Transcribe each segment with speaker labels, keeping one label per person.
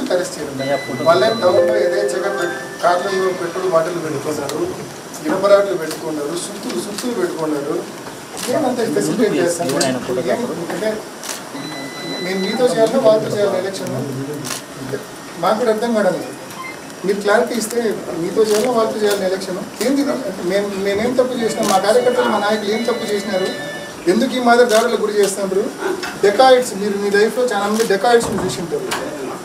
Speaker 1: ఎందుకు అరెస్ట్ చేయాలి? వాళ్ళే టౌన్లో యథేచ్ఛగా కార్లలో పెట్రోల్ బాటిల్ పెట్టుకున్నారు, ఇనపరాట్లు పెట్టుకున్నారు, సుత్తులు పెట్టుకున్నారు. ఏమంతా ఫెసిలిటేట్ చేస్తాను అంటే నేను మీతో చేయాలా వాళ్ళతో చేయాలి ఎలక్షన్ మాకు కూడా అర్థం కావడం. మీరు క్లారిటీ ఇస్తే మీతో చేయాలా వాళ్ళతో చేయాలి ఎలక్షన్ ఏంది? మేమేం తప్పు చేసినాం? మా కార్యకర్తలు మా నాయకులు ఏం తప్పు చేసినారు? ఎందుకు ఈ మాదిరి దాడులకు గురి చేస్తున్నారు? డెకాయిడ్స్ మీరు మీ లైఫ్లో చాలా మంది డెకాయిడ్స్ని చూసింటారు.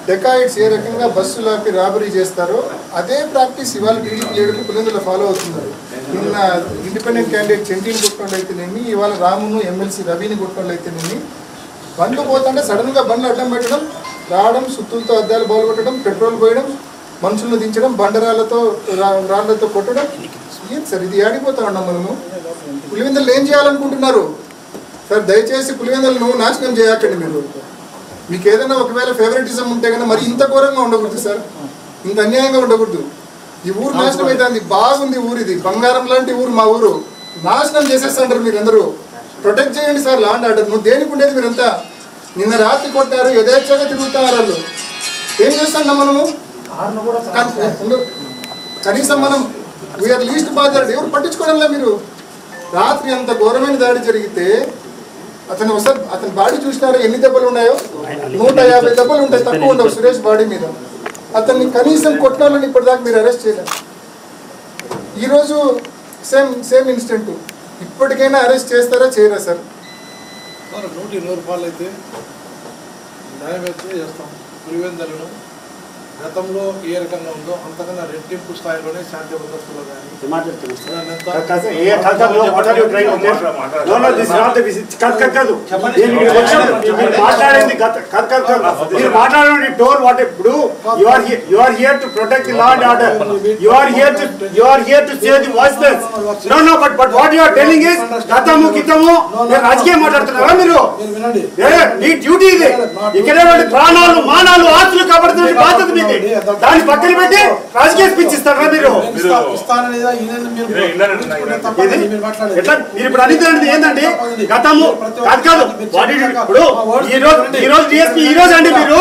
Speaker 1: డెకాయిడ్స్ ఏ రకంగా బస్సులకి రాబరీ చేస్తారో అదే ప్రాక్టీస్ ఇవాళ టీడీపీ లీడర్లు పులివెందుల ఫాలో అవుతున్నారు. నిన్న ఇండిపెండెంట్ క్యాండిడేట్ చెంటీని కొట్టుకోండి అయితేనేమి, ఇవాళ రామును ఎమ్మెల్సీ రవిని కొట్టుకోండి అయితేనేమి, బండ్లు పోతుంటే సడన్గా బండ్లు అడ్డం పెట్టడం, రావడం, సుత్తులతో అద్దాలు బాగుకొట్టడం, పెట్రోల్ పోయడం, మనుషులను దించడం, బండరాళ్ళతో రాళ్లతో కొట్టడం. ఏం సార్ ఇది? ఆడిపోతా ఉన్నాం మనము. పులివెందులు ఏం చేయాలనుకుంటున్నారు సార్? దయచేసి పులివెందులను నాశనం చేయకండి. మీకు ఏదైనా ఒకవేళ ఫేవరెటిజం ఉంటే కన్నా మరి ఇంత ఘోరంగా ఉండకూడదు సార్, ఇంత అన్యాయంగా ఉండకూడదు. ఈ ఊరు నాశనం అవుతుంది. బాగుంది ఊరు, ఇది బంగారం లాంటి ఊరు. మా ఊరు నాశనం చేసేస్తుంటారు మీరందరూ. ప్రొటెక్ట్ చేయండి సార్ లా అండ్ ఆర్డర్. నువ్వు దేనికి ఉండేది? మీరంతా నిన్న రాత్రి కొట్టారు, యథేచ్ఛగా తిరుగుతున్నారు వాళ్ళు. ఏం చేస్తాం మనము? కనీసం మనం వీఆర్ లీస్ట్ బాధ్యత ఎవరు పట్టించుకోవడంలో. మీరు రాత్రి అంత ఘోరమైన దాడి జరిగితే అతని బాడీ చూసినారో ఎన్ని దెబ్బలు ఉన్నాయో? 150 దెబ్బలు ఉంటాయి, తక్కువ ఉండవు సురేష్ బాడీ మీద. అతన్ని కనీసం కొట్టిన వాళ్ళని ఇప్పటిదాకా మీరు అరెస్ట్ చేయలేదు. ఈరోజు సేమ్ ఇన్సిడెంట్. ఇప్పటికైనా అరెస్ట్ చేస్తారా చేయరా సార్?
Speaker 2: 100 రూపాయలు అయితే న్యాయం అయితే చేస్తాం. పులివెందులను గతంలో ఏ రకంగా ఉందో అంతకన్నా రెట్టింపు స్థాయిలోనే శాంతి భద్రతలో
Speaker 3: రాజకీయం మాట్లాడుతున్నారా మీరు? మీ డ్యూటీ ఇది. ఇక్కడ ప్రాణాలు మానాలు ఆస్తులు కాపాడుతున్న బాధ్యత మీది. దాన్ని పక్కన పెట్టి రాజకీయ స్పీచ్ ఇస్తారా మీరు? మీరు ఇప్పుడు అడిగితే ఏంటండి? గతము కాదు ఇప్పుడు ఈ రోజు డిఎస్పీ ఈ రోజు అండి మీరు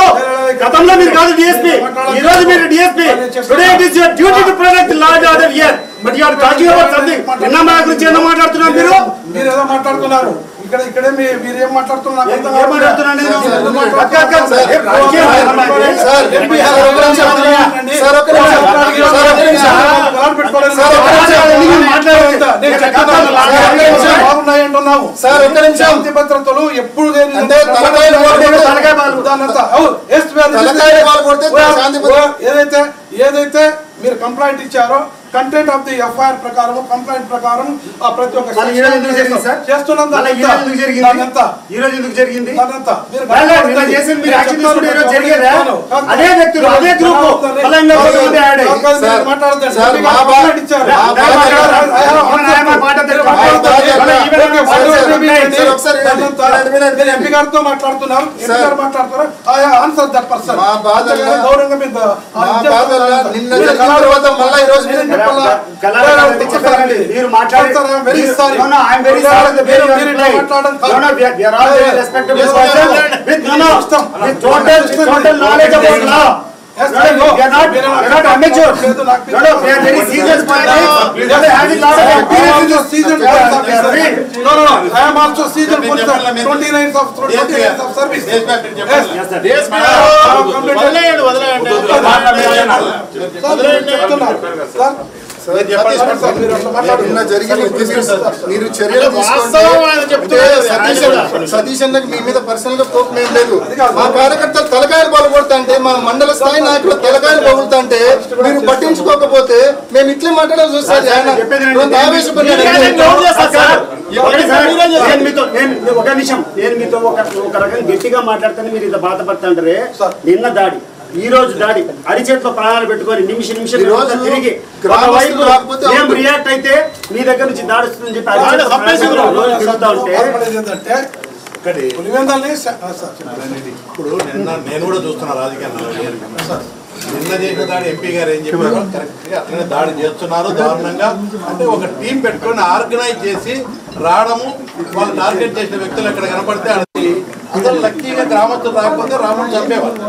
Speaker 3: గతంలో మీరు కాదు డిఎస్పీ, ఈ రోజు మీరు DSP. Today it is your duty to protect law and order here, but you are talking about something. నిన్న మా గురించి ఏదో మాట్లాడుతున్నారు మీరు.
Speaker 2: మీరు ఏదో మాట్లాడుతున్నారు. ఇక్కడే మీరేం మాట్లాడుతున్నారు? శాంతి భద్రతలు ఎప్పుడు ఏదైతే మీరు కంప్లైంట్ ఇచ్చారో కంటెంట్ ఆఫ్ ది ఎఫ్ఐఆర్ ప్రకారం కంప్లైంట్ ప్రకారం ప్రతి ఒక్క చేస్తున్నాం. ఎంపీ గారితో మాట్లాడుతున్నారు, ఆన్సర్ దట్ పర్సన్. గౌరవంగా
Speaker 3: మీరు మాట్లాడతారా? Very sorry, I'm very sorry. Total knowledge about law. Yes, no, we are not amateurs. No, we are very serious politics. We are having lot of experience in seasoned police officer. No, I am also seasoned police officer. 29 years of service. Yes, sir. Yes,
Speaker 1: మీరు చర్యలు సతీష్ అన్నకి మీ మీద personal గా కోపం ఏం లేదు. మా కార్యకర్తలు తలకాయలు బాగుపడతా అంటే, మా మండల స్థాయి నాయకులు తలకాయలు బాగుతా అంటే మీరు పట్టించుకోకపోతే మేము ఇట్లే మాట్లాడాల్సి వస్తుంది.
Speaker 3: ఒక నిమిషం, నేను మీతో ఒక రకంగా గట్టిగా మాట్లాడుతాను, మీరు ఇంత బాధపడుతుంటారే. నిన్న దాడి, ఈ రోజు దాడి, అరిచేట్లో ప్రాణాలు పెట్టుకొని నిమిషం తిరిగి ఏం రియాక్ట్ అయితే మీ దగ్గర నుంచి దాడుస్తుందని చెప్పి
Speaker 2: ఇప్పుడు నేను కూడా చూస్తున్నా రాజకీయాల్లో నిన్న చేసిన దాడి ఎంపీ గారు ఏం చెప్పారు? కరెక్ట్ గా అట్లనే దాడి చేస్తున్నారు దారుణంగా. అంటే ఒక టీం పెట్టుకొని ఆర్గనైజ్ చేసి రావడము, వాళ్ళు టార్గెట్ చేసిన వ్యక్తులు ఎక్కడ కనపడితే అసలు లక్కీగా గ్రామస్తులు రాకపోతే రాముడు చంపేవాళ్ళు.